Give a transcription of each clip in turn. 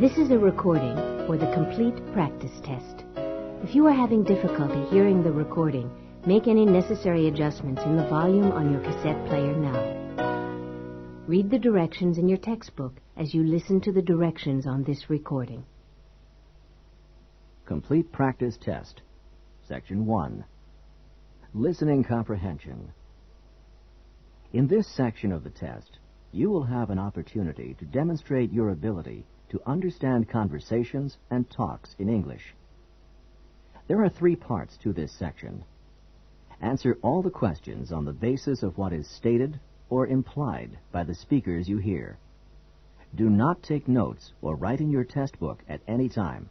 This is a recording for the complete practice test. If you are having difficulty hearing the recording, make any necessary adjustments in the volume on your cassette player now. Read the directions in your textbook as you listen to the directions on this recording. Complete Practice Test, Section 1. Listening Comprehension. In this section of the test, you will have an opportunity to demonstrate your ability to understand conversations and talks in English. There are 3 parts to this section. Answer all the questions on the basis of what is stated or implied by the speakers you hear. Do not take notes or write in your test book at any time.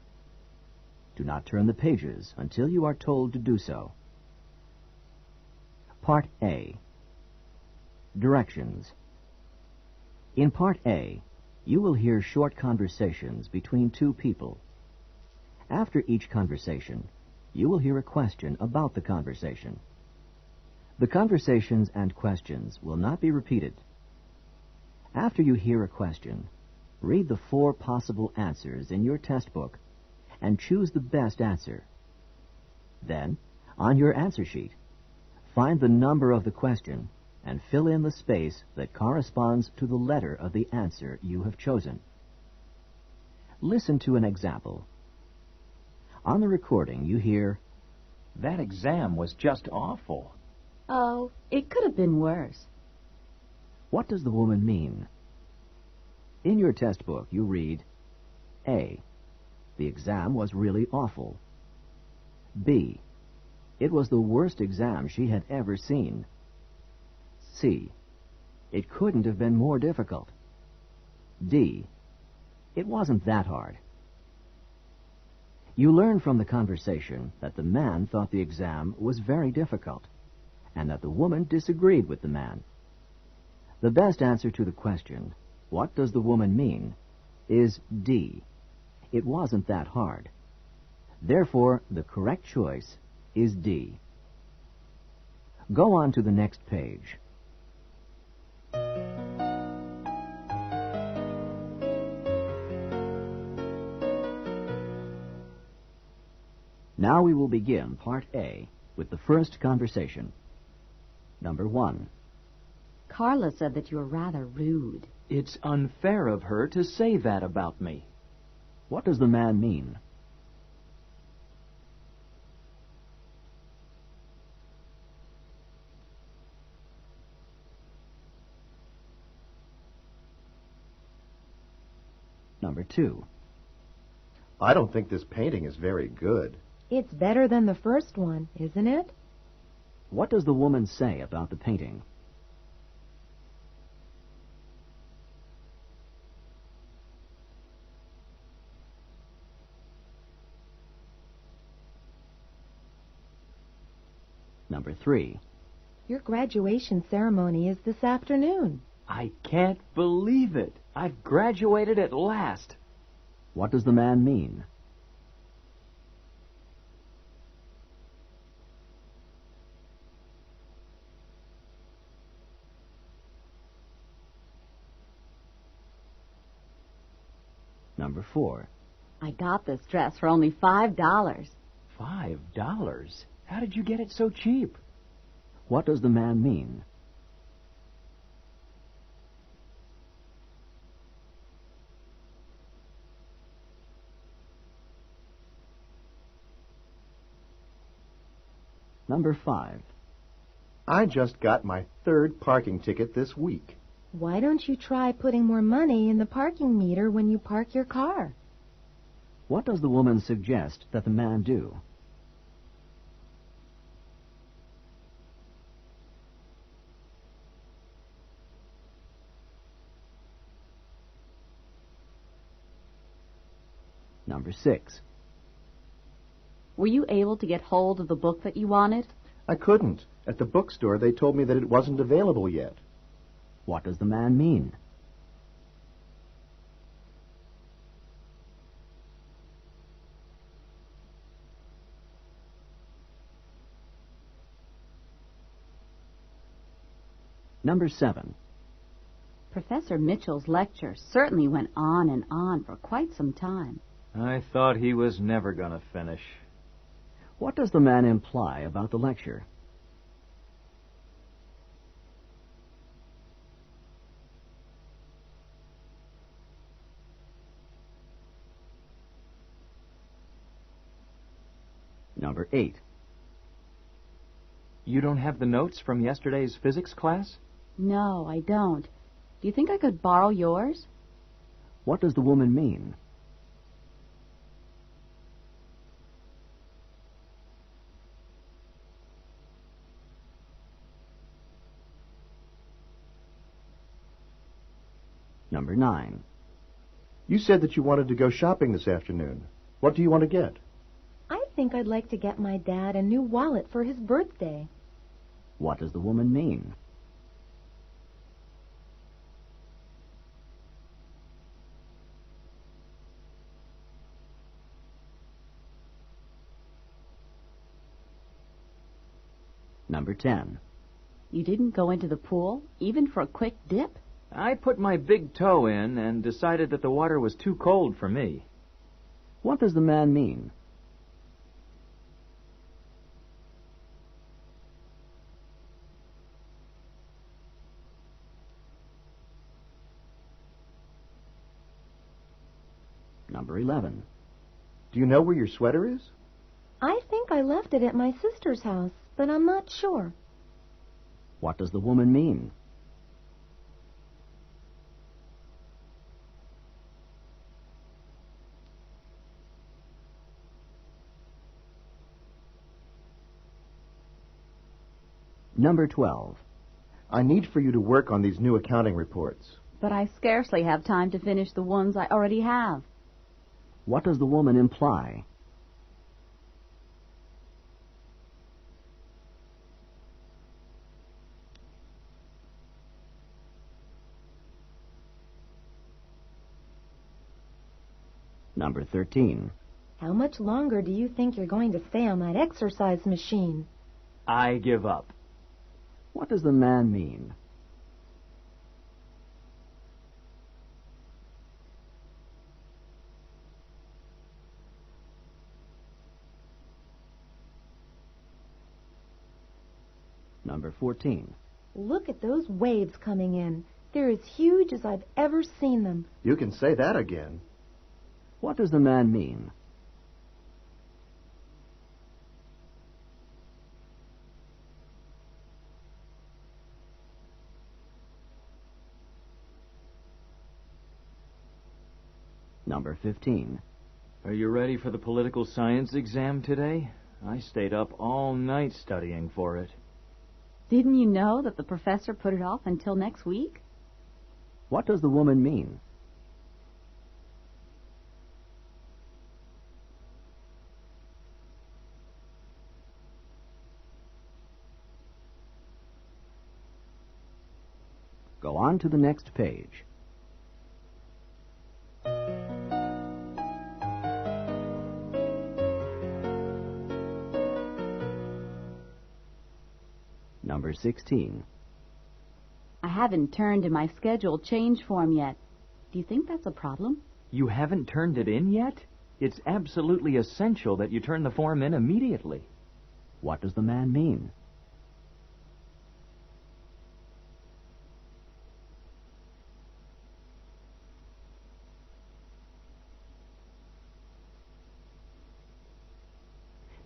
Do not turn the pages until you are told to do so. Part A. Directions. In Part A, you will hear short conversations between 2 people. After each conversation, you will hear a question about the conversation. The conversations and questions will not be repeated. After you hear a question, read the 4 possible answers in your test book and choose the best answer. Then, on your answer sheet, find the number of the question and fill in the space that corresponds to the letter of the answer you have chosen. Listen to an example. On the recording, you hear, "That exam was just awful." Oh, it could have been worse. What does the woman mean? In your test book, you read, A. The exam was really awful. B. It was the worst exam she had ever seen. C. It couldn't have been more difficult. D. It wasn't that hard. You learn from the conversation that the man thought the exam was very difficult, and that the woman disagreed with the man. The best answer to the question, "What does the woman mean?" is D. It wasn't that hard. Therefore, the correct choice is D. Go on to the next page. Now we will begin Part A with the first conversation. Number 1. Carla said that you're rather rude. It's unfair of her to say that about me. What does the man mean? Number 2. I don't think this painting is very good. It's better than the first one, isn't it? What does the woman say about the painting? Number 3. Your graduation ceremony is this afternoon. I can't believe it. I've graduated at last. What does the man mean? Number 4. I got this dress for only $5. $5? How did you get it so cheap? What does the man mean? Number 5. I just got my 3rd parking ticket this week. Why don't you try putting more money in the parking meter when you park your car? What does the woman suggest that the man do? Number 6. Were you able to get hold of the book that you wanted? I couldn't. At the bookstore, they told me that it wasn't available yet. What does the man mean? Number 7. Professor Mitchell's lecture certainly went on and on for quite some time. I thought he was never going to finish. What does the man imply about the lecture? Number 8. You don't have the notes from yesterday's physics class? No, I don't. Do you think I could borrow yours? What does the woman mean? Number 9. You said that you wanted to go shopping this afternoon. What do you want to get? I think I'd like to get my dad a new wallet for his birthday. What does the woman mean? Number 10. You didn't go into the pool, even for a quick dip? I put my big toe in and decided that the water was too cold for me. What does the man mean? Number 11. Do you know where your sweater is? I think I left it at my sister's house, but I'm not sure. What does the woman mean? Number 12. I need for you to work on these new accounting reports. But I scarcely have time to finish the ones I already have. What does the woman imply? Number 13. How much longer do you think you're going to stay on that exercise machine? I give up. What does the man mean? Number 14. Look at those waves coming in. They're as huge as I've ever seen them. You can say that again. What does the man mean? Number 15. Are you ready for the political science exam today? I stayed up all night studying for it. Didn't you know that the professor put it off until next week? What does the woman mean? Go on to the next page. Number 16. I haven't turned in my scheduled change form yet. Do you think that's a problem? You haven't turned it in yet? It's absolutely essential that you turn the form in immediately. What does the man mean?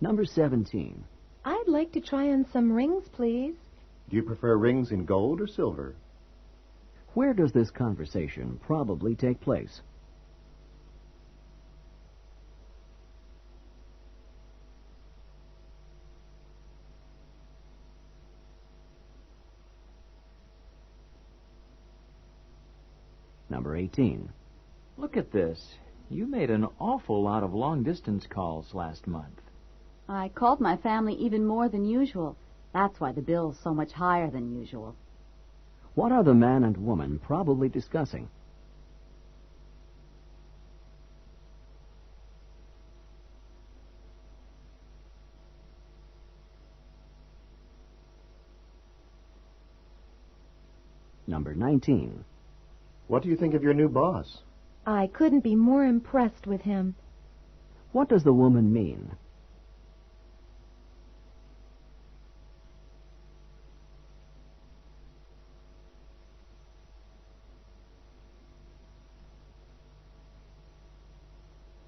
Number 17. I'd like to try on some rings, please. Do you prefer rings in gold or silver? Where does this conversation probably take place? . 18. Look at this. You made an awful lot of long-distance calls last month. I called my family even more than usual. That's why the bill's so much higher than usual. What are the man and woman probably discussing? Number 19. What do you think of your new boss? I couldn't be more impressed with him. What does the woman mean?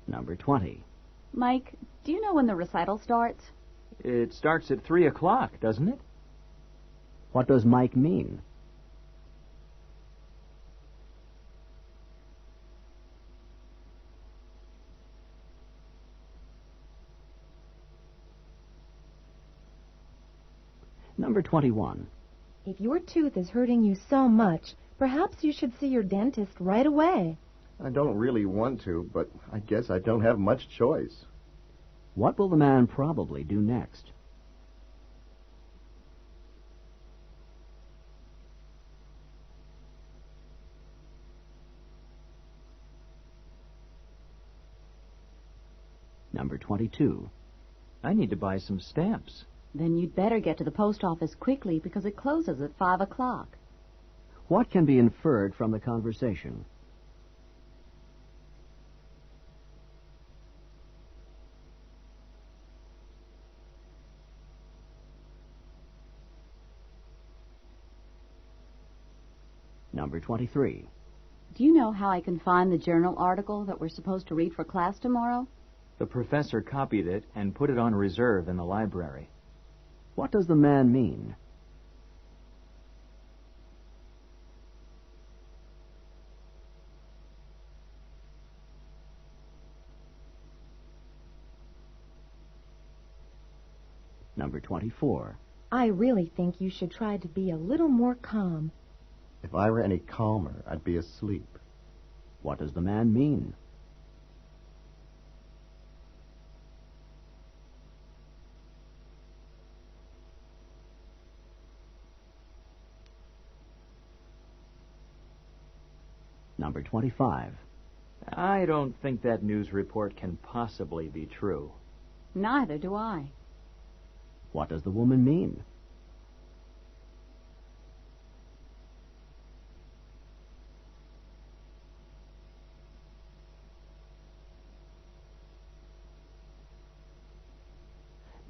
Number 20. Mike, do you know when the recital starts? It starts at 3 o'clock, doesn't it? What does Mike mean? Number 21. If your tooth is hurting you so much, perhaps you should see your dentist right away. I don't really want to, but I guess I don't have much choice. What will the man probably do next? Number 22. I need to buy some stamps. Then you'd better get to the post office quickly because it closes at 5 o'clock. What can be inferred from the conversation? Number 23. Do you know how I can find the journal article that we're supposed to read for class tomorrow? The professor copied it and put it on reserve in the library. What does the man mean? Number 24. I really think you should try to be a little more calm. If I were any calmer, I'd be asleep. What does the man mean? Number 25. I don't think that news report can possibly be true. Neither do I. What does the woman mean?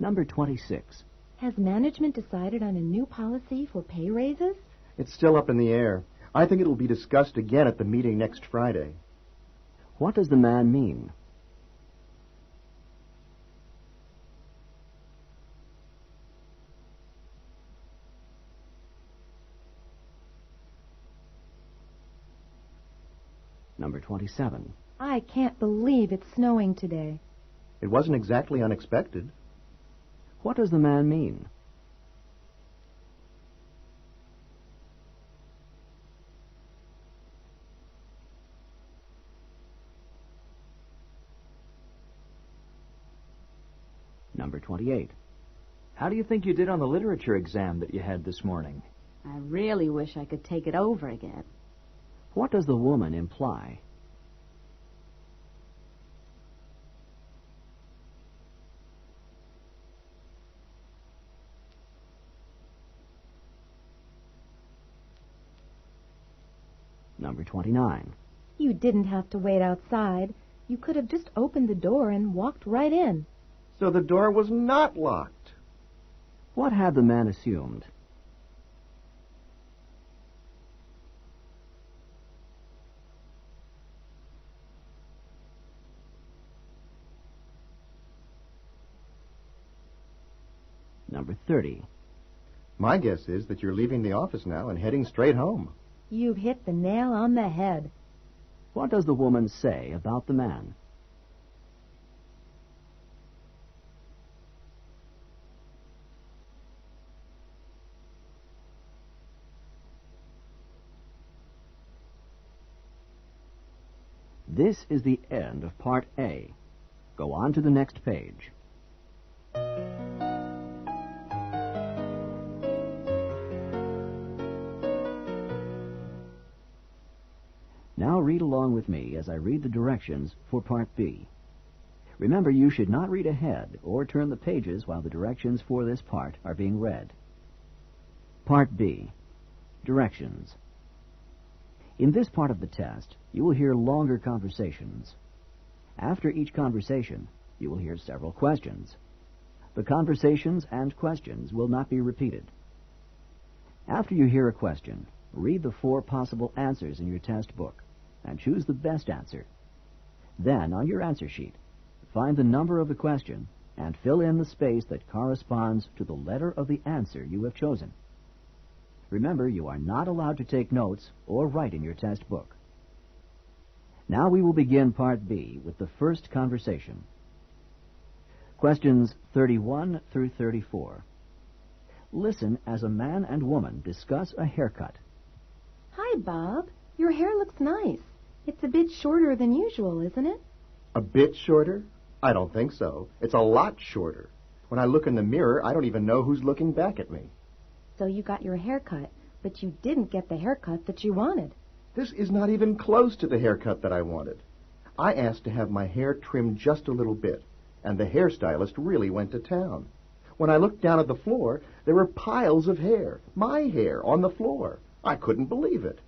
Number 26. Has management decided on a new policy for pay raises? It's still up in the air. I think it'll be discussed again at the meeting next Friday. What does the man mean? Number 27. I can't believe it's snowing today. It wasn't exactly unexpected. What does the man mean? Number 28. How do you think you did on the literature exam that you had this morning? I really wish I could take it over again. What does the woman imply? Number 29. You didn't have to wait outside. You could have just opened the door and walked right in. So the door was not locked. What had the man assumed? Number 30. My guess is that you're leaving the office now and heading straight home. You've hit the nail on the head. What does the woman say about the man? This is the end of Part A. Go on to the next page. Now read along with me as I read the directions for Part B. Remember, you should not read ahead or turn the pages while the directions for this part are being read. Part B. Directions. In this part of the test, you will hear longer conversations. After each conversation, you will hear several questions. The conversations and questions will not be repeated. After you hear a question, read the 4 possible answers in your test book and choose the best answer. Then, on your answer sheet, find the number of the question and fill in the space that corresponds to the letter of the answer you have chosen. Remember, you are not allowed to take notes or write in your test book. Now we will begin Part B with the first conversation. Questions 31 through 34. Listen as a man and woman discuss a haircut. Hi, Bob. Your hair looks nice. It's a bit shorter than usual, isn't it? A bit shorter? I don't think so. It's a lot shorter. When I look in the mirror, I don't even know who's looking back at me. So you got your hair cut, but you didn't get the haircut that you wanted. This is not even close to the haircut that I wanted. I asked to have my hair trimmed just a little bit, and the hairstylist really went to town. When I looked down at the floor, there were piles of hair, my hair, on the floor. I couldn't believe it.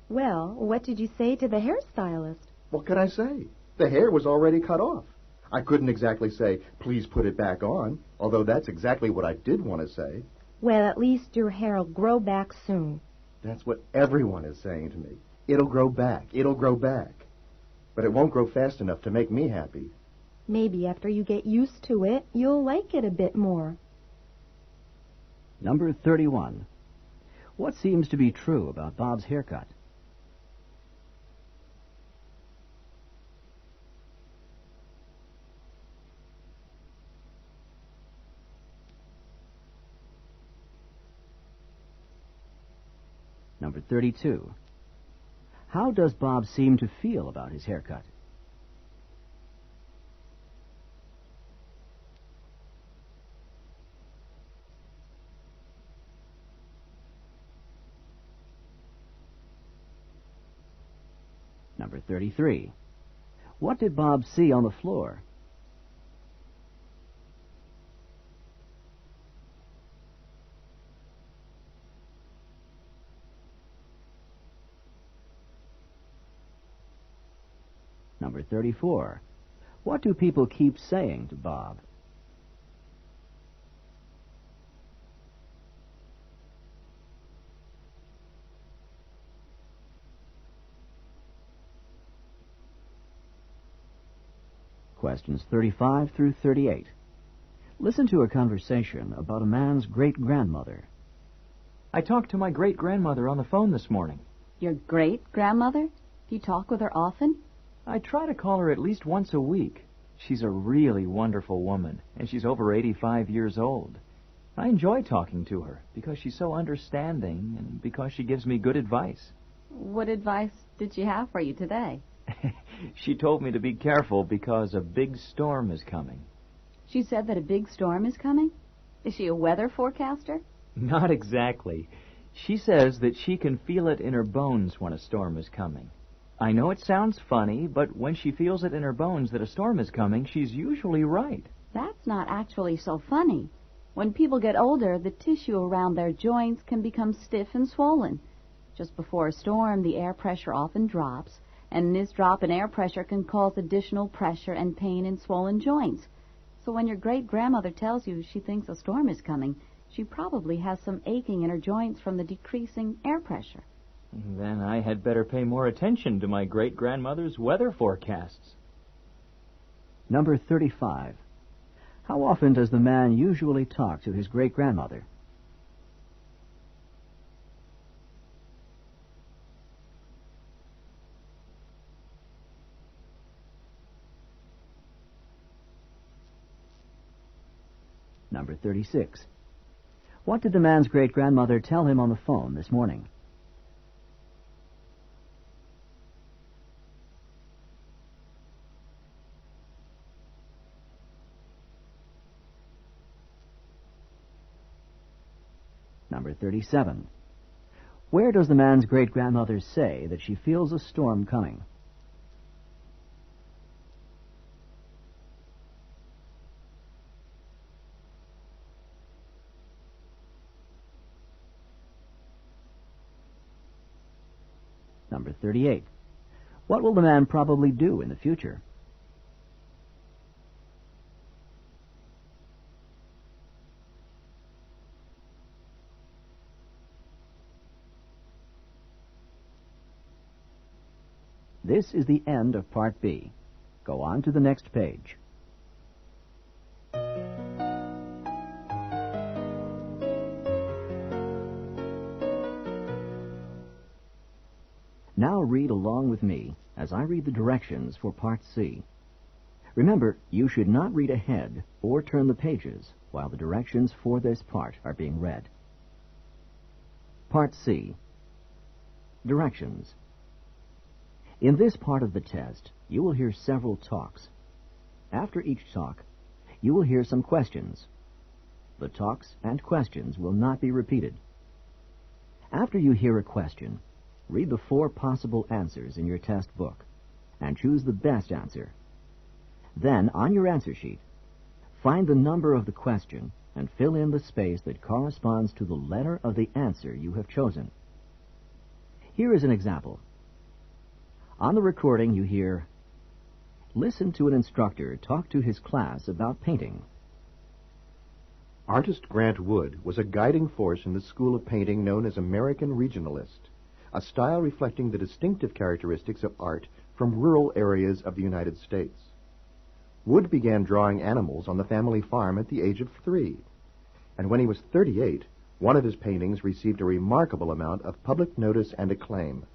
Well, what did you say to the hairstylist? What could I say? The hair was already cut off. I couldn't exactly say, please put it back on, although that's exactly what I did want to say. Well, at least your hair'll grow back soon. That's what everyone is saying to me. It'll grow back. It'll grow back. But it won't grow fast enough to make me happy. Maybe after you get used to it, you'll like it a bit more. Number 31. What seems to be true about Bob's haircut? Number 32. How does Bob seem to feel about his haircut? Number 33. What did Bob see on the floor? Number 34. What do people keep saying to Bob? Questions 35 through 38. Listen to a conversation about a man's great-grandmother. I talked to my great-grandmother on the phone this morning. Your great-grandmother? Do you talk with her often? I try to call her at least once a week. She's a really wonderful woman, and she's over 85 years old. I enjoy talking to her because she's so understanding and because she gives me good advice. What advice did she have for you today? She told me to be careful because a big storm is coming. She said that a big storm is coming? Is she a weather forecaster? Not exactly. She says that she can feel it in her bones when a storm is coming. I know it sounds funny, but when she feels it in her bones that a storm is coming, she's usually right. That's not actually so funny. When people get older, the tissue around their joints can become stiff and swollen. Just before a storm, the air pressure often drops, and this drop in air pressure can cause additional pressure and pain in swollen joints. So when your great-grandmother tells you she thinks a storm is coming, she probably has some aching in her joints from the decreasing air pressure. Then I had better pay more attention to my great-grandmother's weather forecasts. Number 35. How often does the man usually talk to his great-grandmother? Number 36. What did the man's great-grandmother tell him on the phone this morning? Number 37. Where does the man's great-grandmother say that she feels a storm coming? Number 38. What will the man probably do in the future? This is the end of Part B. Go on to the next page. Now read along with me as I read the directions for Part C. Remember, you should not read ahead or turn the pages while the directions for this part are being read. Part C. Directions. In this part of the test, you will hear several talks. After each talk, you will hear some questions. The talks and questions will not be repeated. After you hear a question, read the 4 possible answers in your test book and choose the best answer. Then, on your answer sheet, find the number of the question and fill in the space that corresponds to the letter of the answer you have chosen. Here is an example. On the recording, you hear, "Listen to an instructor talk to his class about painting." Artist Grant Wood was a guiding force in the school of painting known as American Regionalist, a style reflecting the distinctive characteristics of art from rural areas of the United States. Wood began drawing animals on the family farm at the age of 3, and when he was 38, one of his paintings received a remarkable amount of public notice and acclaim.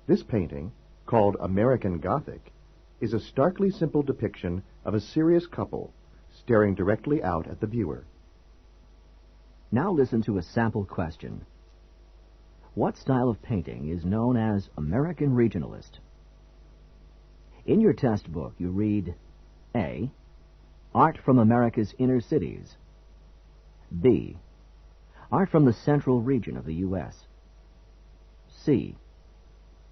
This painting, called American Gothic, is a starkly simple depiction of a serious couple staring directly out at the viewer. Now listen to a sample question. What style of painting is known as American Regionalist? In your test book, you read A. Art from America's inner cities. B. Art from the central region of the U.S. C.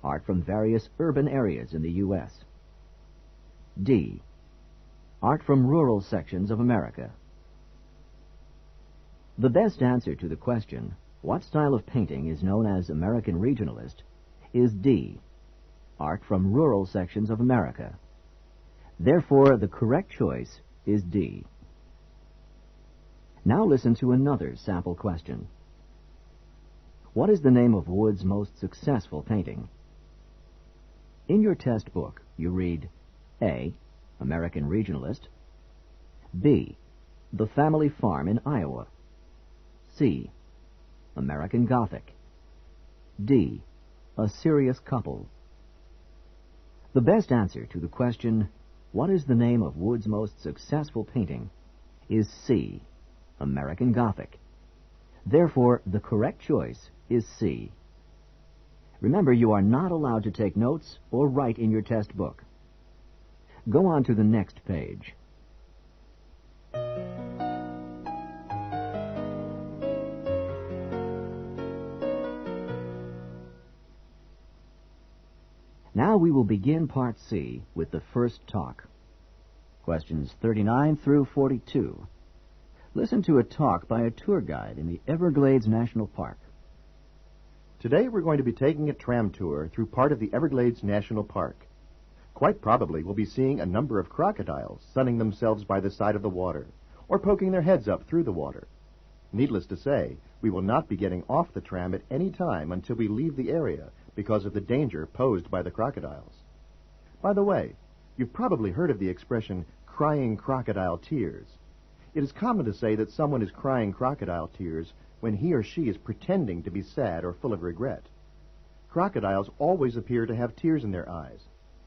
Art from various urban areas in the U.S. D. Art from rural sections of America. The best answer to the question, what style of painting is known as American Regionalist, is D. Art from rural sections of America. Therefore, the correct choice is D. Now listen to another sample question. What is the name of Wood's most successful painting? In your test book, you read A. American Regionalist. B. The Family Farm in Iowa. C. American Gothic. D. A Serious Couple. The best answer to the question, what is the name of Wood's most successful painting, is C. American Gothic. Therefore, the correct choice is C. Remember, you are not allowed to take notes or write in your test book. Go on to the next page. Now we will begin Part C with the first talk. Questions 39 through 42. Listen to a talk by a tour guide in the Everglades National Park. Today we're going to be taking a tram tour through part of the Everglades National Park. Quite probably we'll be seeing a number of crocodiles sunning themselves by the side of the water, or poking their heads up through the water. Needless to say, we will not be getting off the tram at any time until we leave the area because of the danger posed by the crocodiles. By the way, you've probably heard of the expression, crying crocodile tears. It is common to say that someone is crying crocodile tears when he or she is pretending to be sad or full of regret. Crocodiles always appear to have tears in their eyes,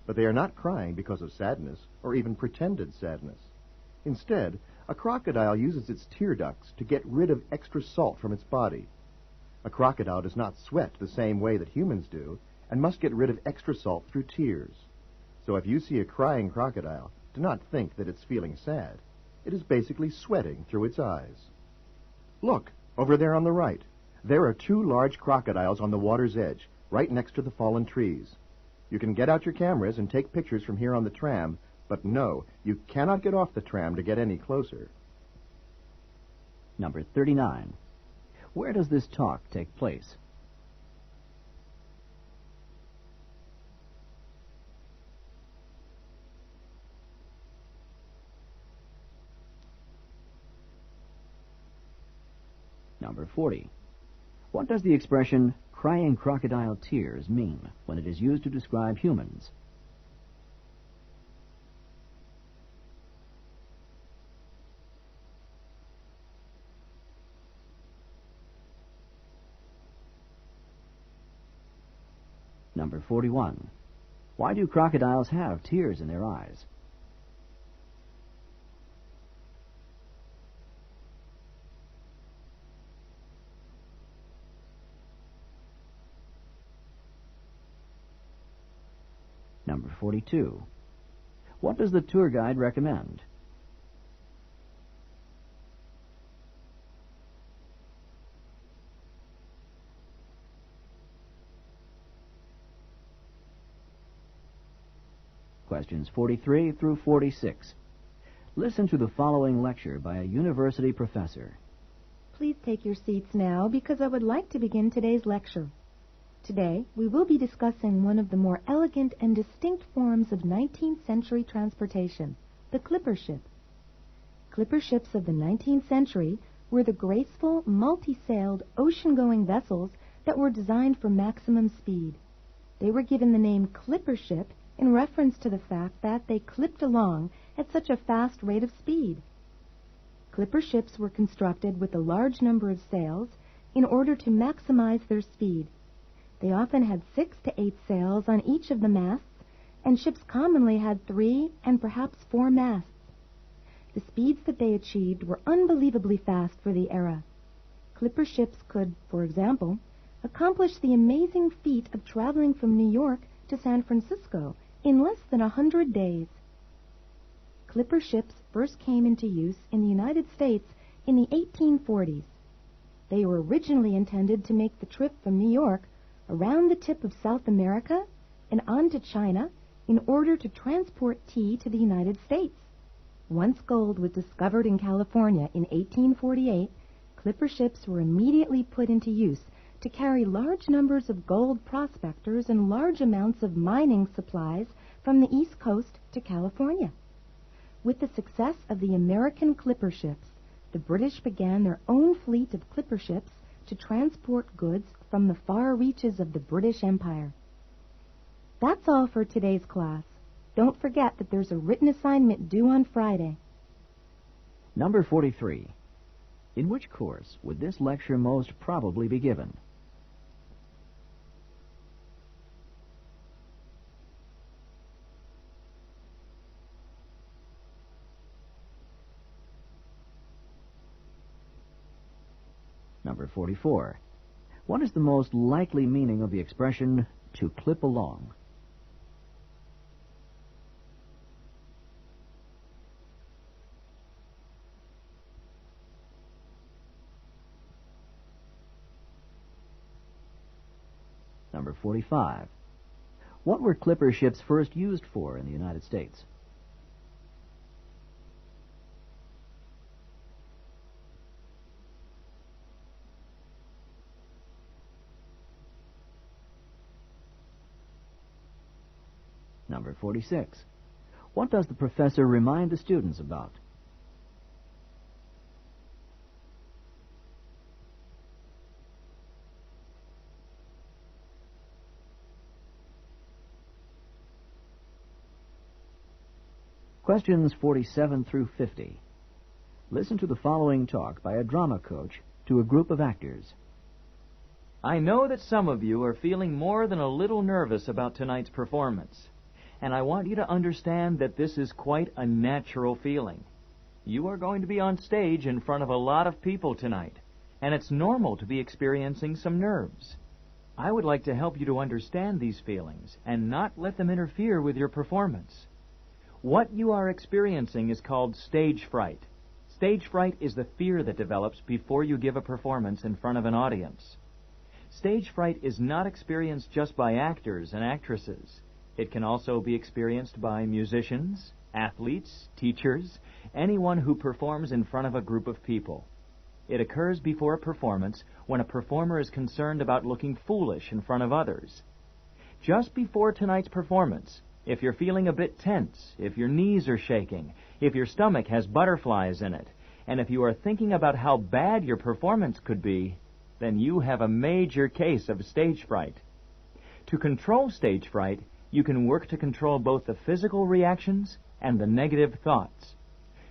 but they are not crying because of sadness or even pretended sadness. Instead, a crocodile uses its tear ducts to get rid of extra salt from its body. A crocodile does not sweat the same way that humans do and must get rid of extra salt through tears. So if you see a crying crocodile, do not think that it's feeling sad. It is basically sweating through its eyes. Look, over there on the right. There are 2 large crocodiles on the water's edge, right next to the fallen trees. You can get out your cameras and take pictures from here on the tram, but no, you cannot get off the tram to get any closer. Number 39. Where does this talk take place? Number 40. What does the expression crying crocodile tears mean when it is used to describe humans? Number 41. Why do crocodiles have tears in their eyes? Number 42. What does the tour guide recommend? Questions 43 through 46. Listen to the following lecture by a university professor. Please take your seats now because I would like to begin today's lecture. Today, we will be discussing one of the more elegant and distinct forms of 19th century transportation, the clipper ship. Clipper ships of the 19th century were the graceful, multi-sailed, ocean-going vessels that were designed for maximum speed. They were given the name clipper ship in reference to the fact that they clipped along at such a fast rate of speed. Clipper ships were constructed with a large number of sails in order to maximize their speed. They often had 6 to 8 sails on each of the masts, and ships commonly had 3 and perhaps 4 masts. The speeds that they achieved were unbelievably fast for the era. Clipper ships could, for example, accomplish the amazing feat of traveling from New York to San Francisco in less than 100 days. Clipper ships first came into use in the United States in the 1840s. They were originally intended to make the trip from New York around the tip of South America and on to China in order to transport tea to the United States. Once gold was discovered in California in 1848, clipper ships were immediately put into use to carry large numbers of gold prospectors and large amounts of mining supplies from the East Coast to California. With the success of the American clipper ships, the British began their own fleet of clipper ships to transport goods from the far reaches of the British Empire. That's all for today's class. Don't forget that there's a written assignment due on Friday. Number 43. In which course would this lecture most probably be given? Number 44. What is the most likely meaning of the expression, to clip along? Number 45. What were clipper ships first used for in the United States? Number 46. What does the professor remind the students about? Questions 47 through 50. Listen to the following talk by a drama coach to a group of actors. I know that some of you are feeling more than a little nervous about tonight's performance. And I want you to understand that this is quite a natural feeling. You are going to be on stage in front of a lot of people tonight, and it's normal to be experiencing some nerves. I would like to help you to understand these feelings and not let them interfere with your performance. What you are experiencing is called stage fright. Stage fright is the fear that develops before you give a performance in front of an audience. Stage fright is not experienced just by actors and actresses. It can also be experienced by musicians, athletes, teachers, anyone who performs in front of a group of people. It occurs before a performance when a performer is concerned about looking foolish in front of others. Just before tonight's performance, if you're feeling a bit tense, if your knees are shaking, if your stomach has butterflies in it, And if you are thinking about how bad your performance could be, then you have a major case of stage fright. To control stage fright, you can work to control both the physical reactions and the negative thoughts.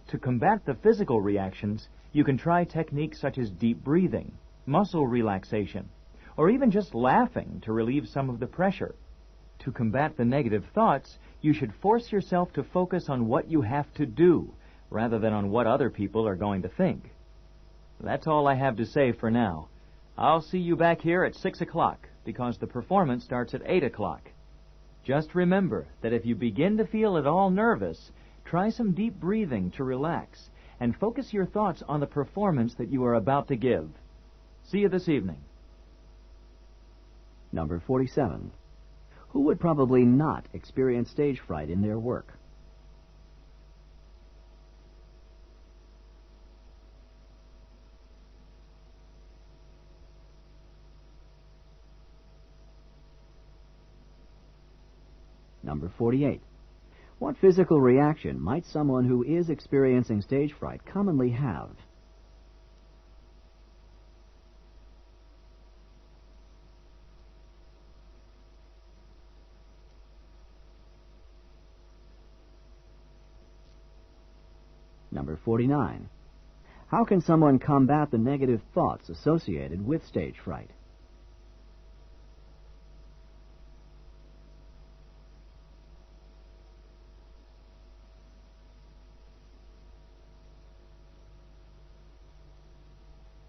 To combat the physical reactions, you can try techniques such as deep breathing, muscle relaxation, or even just laughing to relieve some of the pressure. To combat the negative thoughts, you should force yourself to focus on what you have to do, rather than on what other people are going to think. That's all I have to say for now. I'll see you back here at 6 o'clock, because the performance starts at 8 o'clock. Just remember that if you begin to feel at all nervous, try some deep breathing to relax, and focus your thoughts on the performance that you are about to give. See you this evening. Number 47. Who would probably not experience stage fright in their work? Number 48. What physical reaction might someone who is experiencing stage fright commonly have? Number 49. How can someone combat the negative thoughts associated with stage fright?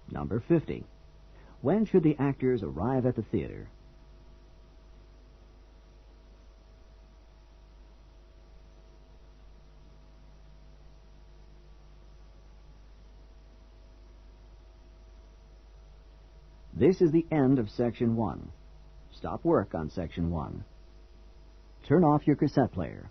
Number 50. When should the actors arrive at the theater? This is the end of Section 1. Stop work on Section 1. Turn off your cassette player.